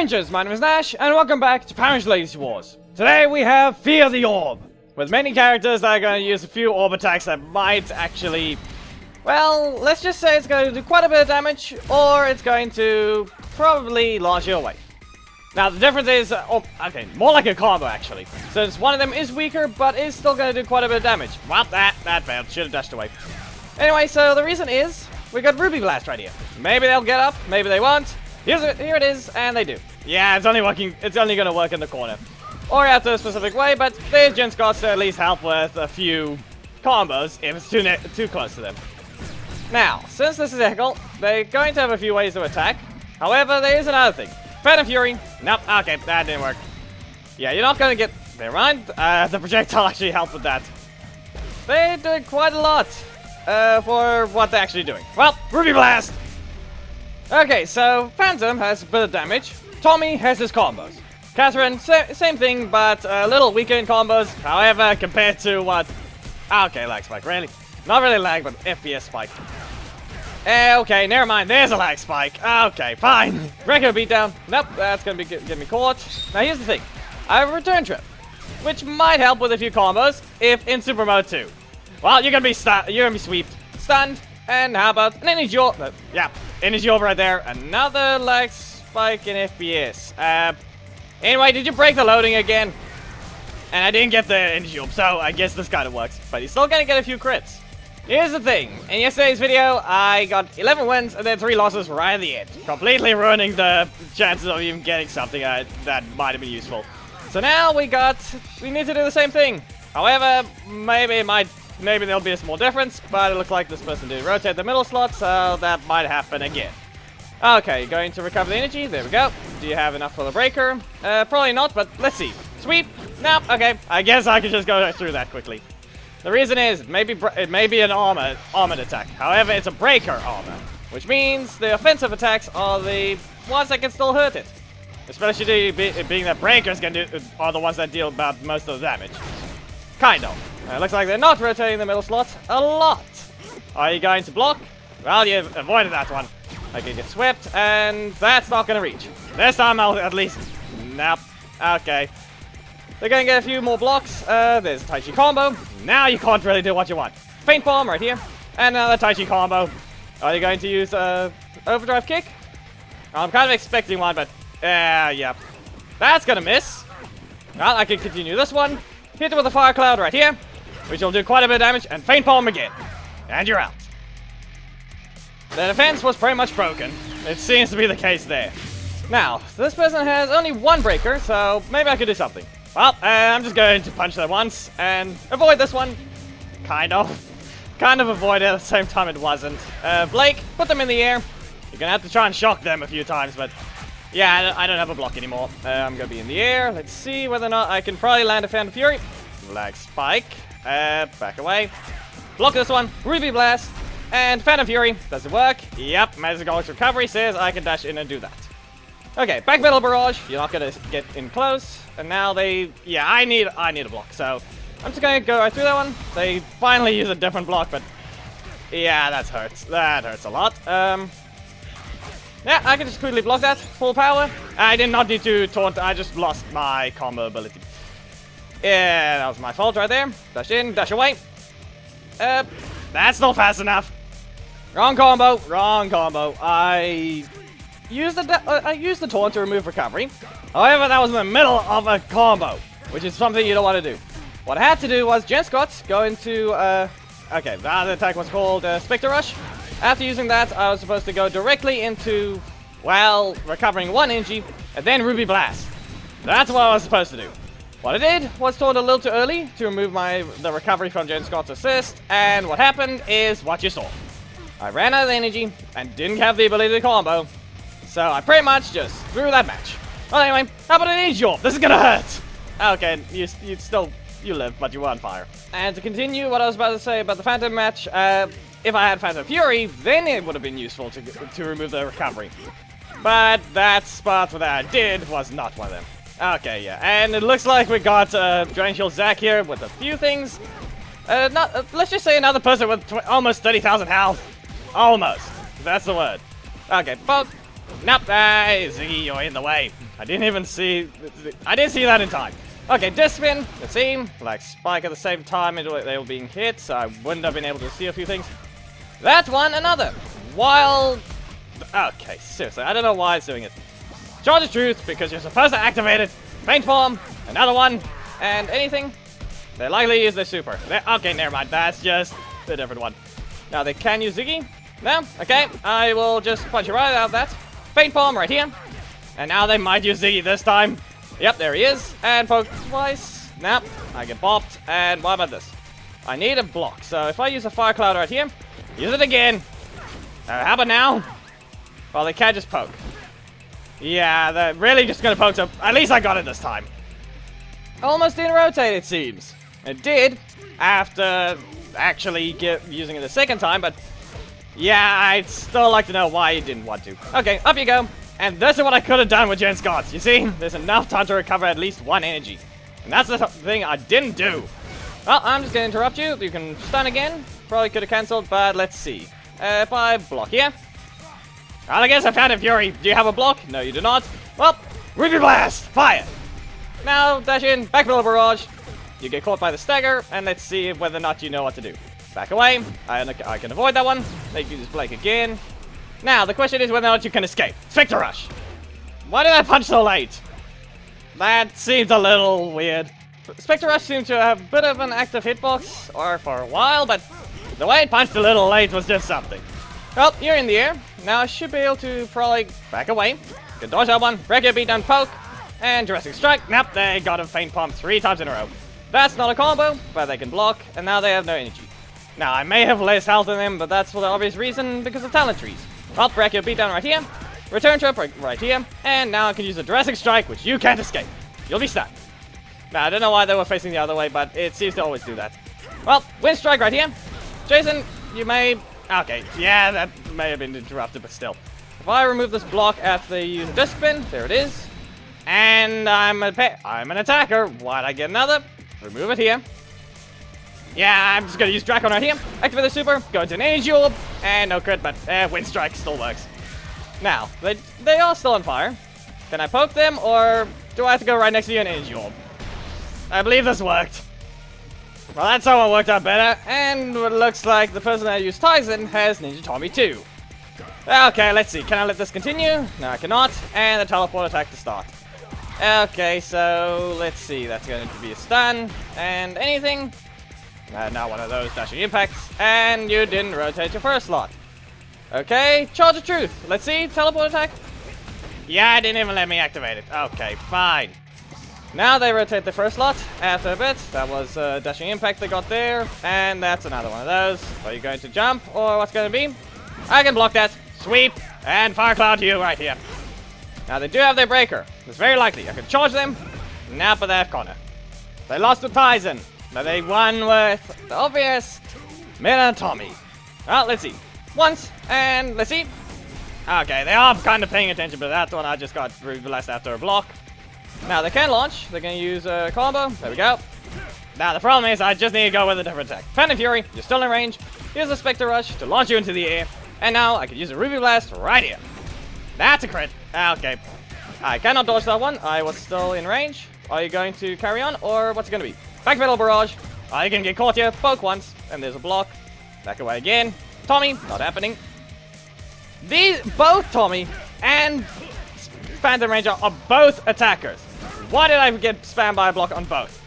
Rangers, my name is Nash, and welcome back to Power Rangers Legacy Wars. Today we have Fear the Orb, with many characters that are going to use a few orb attacks that might actually, well, let's just say it's going to do quite a bit of damage, or it's going to probably launch you away. Now the difference is, okay, more like a combo actually, since one of them is weaker, but is still going to do quite a bit of damage. Well, that failed, should have dashed away. Anyway, so the reason is, we got Ruby Blast right here. Maybe they'll get up, maybe they won't. Here it is, and they do. Yeah, it's only going to work in the corner. Or after a specific way, but there's Gen Scots to at least help with a few combos if it's too close to them. Now, since this is a Heckle, they're going to have a few ways to attack. However, there is another thing. Phantom Fury. Nope, okay, that didn't work. Yeah, you're not going to get... Never mind, the projectile actually helped with that. They did quite a lot for what they're actually doing. Well, Ruby Blast! Okay, so Phantom has a bit of damage. Tommy has his combos. Katherine, same thing, but a little weaker in combos. However, compared to what... Okay, lag spike, really? Not really lag, but FPS spike. Okay, never mind, there's a lag spike. Okay, fine. Regular beatdown. Nope, that's gonna be get me caught. Now here's the thing. I have a return trip, which might help with a few combos if in Super Mode 2. Well, you're gonna be sweeped, stunned, and how about an energy orb? Yeah, energy orb right there. Another lag spike in FPS. Anyway, did you break the loading again? And I didn't get the energy orb, so I guess this kind of works. But he's still gonna get a few crits. Here's the thing. In yesterday's video, I got 11 wins and then 3 losses right at the end, completely ruining the chances of even getting something that might have been useful. So now we need to do the same thing. However, maybe there'll be a small difference, but it looks like this person did rotate the middle slot, so that might happen again. Okay, going to recover the energy. There we go. Do you have enough for the breaker? Probably not, but let's see. Sweep. Nope. Okay. I guess I can just go through that quickly. The reason is it may be an armored attack. However, it's a breaker armor, which means the offensive attacks are the ones that can still hurt it. Especially being that breakers are the ones that deal about most of the damage. Kind of. Looks like they're not rotating the middle slot a lot. Are you going to block? Well, you avoided that one. I can get swept, and that's not going to reach. This time I'll at least... Nope. Okay. They're going to get a few more blocks. There's a Tai Chi combo. Now you can't really do what you want. Feint bomb right here. And another Tai Chi combo. Are you going to use overdrive kick? I'm kind of expecting one, but... yeah. That's going to miss. Well, I can continue this one. Hit it with a fire cloud right here, which will do quite a bit of damage. And feint bomb again. And you're out. The defense was pretty much broken. It seems to be the case there. Now, this person has only one breaker, so maybe I could do something. Well, I'm just going to punch that once and avoid this one. Kind of avoid it at the same time it wasn't. Blake, put them in the air. You're gonna have to try and shock them a few times, but yeah, I don't have a block anymore. I'm gonna be in the air. Let's see whether or not I can probably land a Phantom Fury. Lag spike. Back away. Block this one. Ruby Blast. And Phantom Fury. Does it work? Yep. Magical Recovery says I can dash in and do that. Okay, back metal barrage. You're not gonna get in close. And now yeah, I need a block. So I'm just gonna go right through that one. They finally use a different block, but yeah, that hurts. That hurts a lot. Yeah, I can just quickly block that. Full power. I did not need to taunt. I just lost my combo ability. Yeah, that was my fault right there. Dash in, dash away. That's not fast enough. Wrong combo. Wrong combo. I used the taunt to remove recovery. However, that was in the middle of a combo, which is something you don't want to do. What I had to do was Gen Scots go into okay, the other attack was called Spectre Rush. After using that, I was supposed to go directly into, well, recovering 1 energy, and then Ruby Blast. That's what I was supposed to do. What I did was taunt a little too early to remove the recovery from Gen Scott's assist, and what happened is what you saw. I ran out of energy and didn't have the ability to combo, so I pretty much just threw that match. Well, anyway, how about an energy orb? This is gonna hurt. Okay, you live, but you were on fire. And to continue what I was about to say about the Phantom match, if I had Phantom Fury, then it would have been useful to remove the recovery. But that spot that I did was not one of them. Okay, yeah, and it looks like we got Drain Shield Zack here with a few things. Let's just say another person with almost 30,000 health. Almost. That's the word. Okay, but Nope. Hey, Ziggy, you're in the way. I didn't see that in time. Okay, disc spin. Let's see. Like spike at the same time they were being hit, so I wouldn't have been able to see a few things. That one, another. While... Okay, seriously, I don't know why it's doing it. Charge of Truth, because you're supposed to activate it. Faint Form, another one, and anything. They likely use their super. Okay, never mind, that's just a different one. Now they can use Ziggy. No? Okay, I will just punch you right out of that. Faint Palm right here. And now they might use Ziggy this time. Yep, there he is. And poke twice. Nope, I get bopped. And what about this? I need a block. So if I use a Fire Cloud right here, use it again. How about now? Well, they can't just poke. Yeah, they're really just gonna poke, so at least I got it this time. Almost didn't rotate, it seems. It did, after actually using it the second time, but yeah, I'd still like to know why you didn't want to. Okay, up you go. And this is what I could have done with Gen Scots. You see, there's enough time to recover at least one energy. And that's the thing I didn't do. Well, I'm just gonna interrupt you. You can stun again. Probably could have cancelled, but let's see. If I block here. Well, I guess I found it, Fury. Do you have a block? No, you do not. Well, Ruby Blast! Fire! Now, dash in, backfill barrage. You get caught by the stagger, and let's see whether or not you know what to do. Back away. I can avoid that one. They can just Blake again. Now, the question is whether or not you can escape. Spectre Rush! Why did I punch so late? That seems a little weird. Spectre Rush seemed to have a bit of an active hitbox, or for a while, but the way it punched a little late was just something. Well, you're in the air. Now I should be able to probably back away. You can dodge that one, break your beat down poke, and Jurassic Strike. Nope, they got a Faint Palm 3 times in a row. That's not a combo, but they can block, and now they have no energy. Now, I may have less health than them, but that's for the obvious reason, because of talent trees. Well, break your beat down right here, return trip right here, and now I can use a Jurassic Strike, which you can't escape. You'll be stunned. Now, I don't know why they were facing the other way, but it seems to always do that. Well, Wind Strike right here. Jason, you may... Okay, yeah, that may have been interrupted, but still. If I remove this block after they use a disc spin, there it is. And I'm an attacker. Why'd I get another? Remove it here. Yeah, I'm just gonna use Dracon right here. Activate the super, go into an energy orb, and no crit, but Wind Strike still works. Now, they are still on fire. Can I poke them, or do I have to go right next to you an energy orb? I believe this worked. Well, that someone worked out better, and it looks like the person that used Tyson has Ninja Tommy too. Okay, let's see. Can I let this continue? No, I cannot. And the teleport attack to start. Okay, so let's see. That's going to be a stun. And anything? Not one of those dashing impacts. And you didn't rotate your first slot. Okay, Charge of Truth. Let's see. Teleport attack. Yeah, it didn't even let me activate it. Okay, fine. Now they rotate the first slot after a bit. That was dashing impact they got there. And that's another one of those. Are you going to jump or what's going to be? I can block that. Sweep. And Fire Cloud to you right here. Now they do have their breaker. It's very likely. I can charge them. Now but they have Connor. They lost to Tyson. Now they won with the obvious Miller and Tommy. Well, let's see. Once. And let's see. Okay, they are kind of paying attention, but that one I just got blessed after a block. Now they can launch. They're going to use a combo. There we go. Now the problem is I just need to go with a different attack. Phantom Fury, you're still in range. Use a Spectre Rush to launch you into the air. And now I can use a Ruby Blast right here. That's a crit. Okay. I cannot dodge that one. I was still in range. Are you going to carry on or what's it going to be? Back Metal Barrage. I can get caught here. Poke once. And there's a block. Back away again. Tommy. Not happening. Both Tommy and Phantom Ranger are both attackers. Why did I get spammed by a block on both?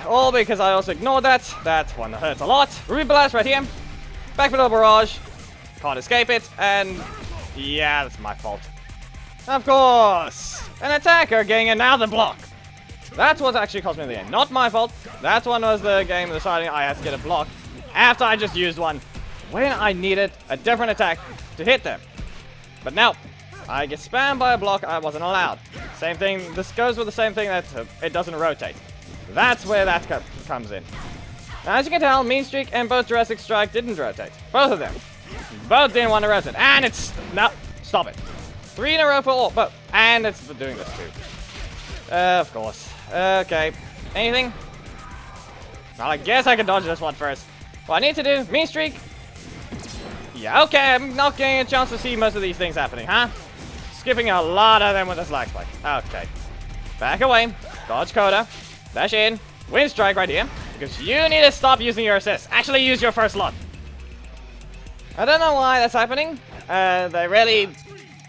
All because I also ignored that. That one hurts a lot. Ruby Blast right here. Back Metal Barrage. Can't escape it. And yeah, that's my fault. Of course. An attacker getting another block. That's what actually cost me the game. Not my fault. That one was the game deciding I had to get a block after I just used one when I needed a different attack to hit them. But now, I get spammed by a block I wasn't allowed. Same thing. This goes with the same thing that it doesn't rotate. That's where that comes in. Now, as you can tell, Mean Streak and both Jurassic Strike didn't rotate. Both of them. Both didn't want to rotate. And it's... No, stop it. 3 in a row for all. But, and it's doing this too. Of course. Okay. Anything? Well, I guess I can dodge this one first. What I need to do, Mean Streak. Yeah, okay, I'm not getting a chance to see most of these things happening, huh? Skipping a lot of them with a slag spike. Okay. Back away. Dodge Coda. Dash in. Wind Strike right here. Because you need to stop using your assist. Actually use your first slot. I don't know why that's happening. They really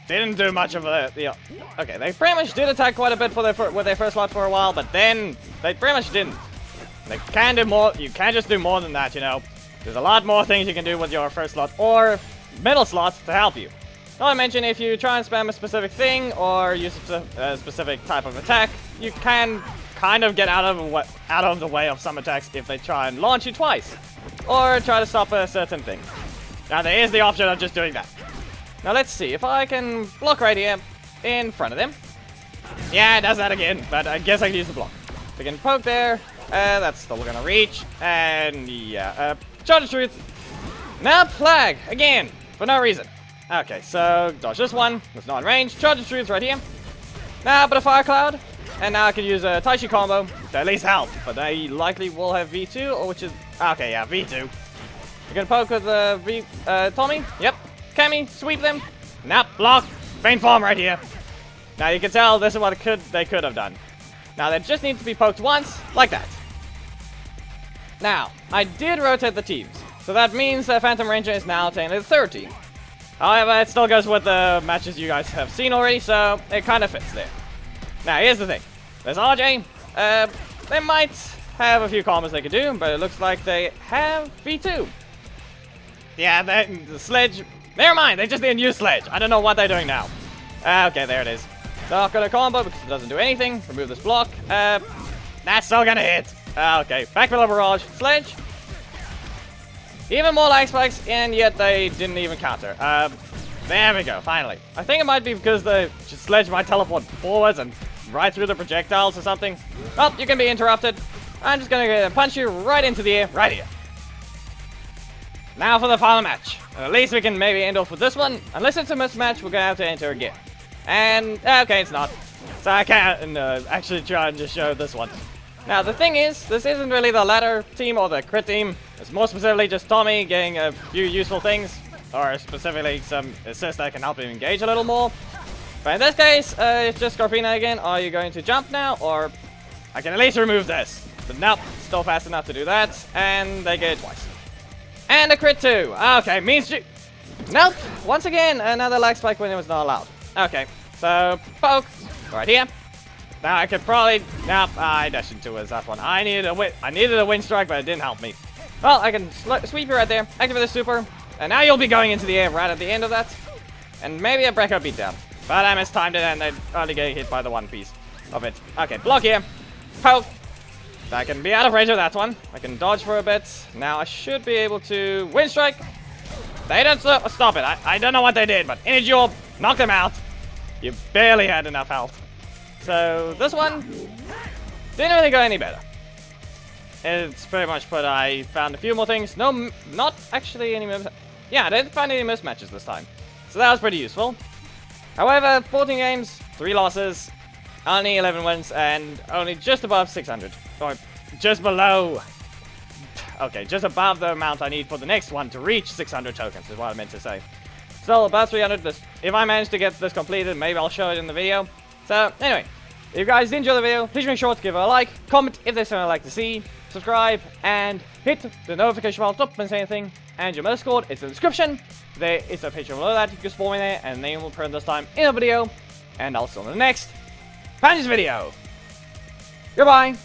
didn't do much of the okay, they pretty much did attack quite a bit with their first slot for a while, but then they pretty much didn't. They can do more. You can't just do more than that, you know. There's a lot more things you can do with your first slot or middle slot to help you. Not to mention, if you try and spam a specific thing or use a specific type of attack, you can kind of get out of the way of some attacks if they try and launch you twice, or try to stop a certain thing. Now there is the option of just doing that. Now let's see if I can block right here in front of them. Yeah, it does that again, but I guess I can use the block. We can poke there. That's still gonna reach, and yeah, Charge of Truth. Now Plague again for no reason. Okay, so dodge this one. It's not in range. Charge of Truth right here. Now, but a Fire Cloud. And now I can use a Tai Chi combo to at least help. But they likely will have V2, or which is... Okay, yeah, V2. You're gonna poke with Tommy. Yep. Cammy, sweep them. Now, block. Faint Form right here. Now you can tell this is what they could have done. Now they just need to be poked once, like that. Now, I did rotate the teams. So that means that Phantom Ranger is now technically the third team. However, it still goes with the matches you guys have seen already, so it kind of fits there. Now, here's the thing. There's RJ. They might have a few combos they could do, but it looks like they have V2. Yeah, the Sledge... Never mind, they just didn't use Sledge. I don't know what they're doing now. Okay, there it is. Not gonna combo because it doesn't do anything. Remove this block. That's still gonna hit. Okay, Backfiller Barrage. Sledge. Even more lag spikes, and yet they didn't even counter. There we go, finally. I think it might be because the Sledge might teleport forwards and right through the projectiles or something. Oh, you can be interrupted. I'm just gonna punch you right into the air, right here. Now for the final match. At least we can maybe end off with this one. Unless it's a mismatch, we're gonna have to enter again. And, okay, it's not. So I can't actually try and just show this one. Now, the thing is, this isn't really the ladder team or the crit team. It's more specifically just Tommy getting a few useful things, or specifically some assists that can help him engage a little more. But in this case, it's just Scorpina again. Are you going to jump now, or I can at least remove this? But nope, still fast enough to do that, and they get it twice. And a crit too. Okay, means you... Nope, once again, another lag spike when it was not allowed. Okay, so poke right here. Now I could probably... Nope, I dashed into that one. I needed a wind strike, but it didn't help me. Well, I can sweep you right there, activate the super, and now you'll be going into the air right at the end of that. And maybe a breakout beatdown. But I mistimed it and I only get hit by the one piece of it. Okay, block here. Poke. I can be out of range of that one. I can dodge for a bit. Now I should be able to wind strike. They don't stop it. I don't know what they did, but Energy Orb knocked them out. You barely had enough health. So this one didn't really go any better. It's pretty much what I found a few more things. No, not actually any yeah, I didn't find any mismatches this time. So that was pretty useful. However, 14 games, 3 losses, only 11 wins, and only just above 600. Or just below. Okay, just above the amount I need for the next one to reach 600 tokens is what I meant to say. Still about 300. If I manage to get this completed, maybe I'll show it in the video. So, anyway, if you guys did enjoy the video, please make sure to give it a like, comment if there's something I'd like to see, subscribe, and hit the notification bell to miss anything. And your Discord is in the description. There is a picture below that. You can spawn me there, and the name will appear this time in the video. And I'll see you in the next Panties video. Goodbye.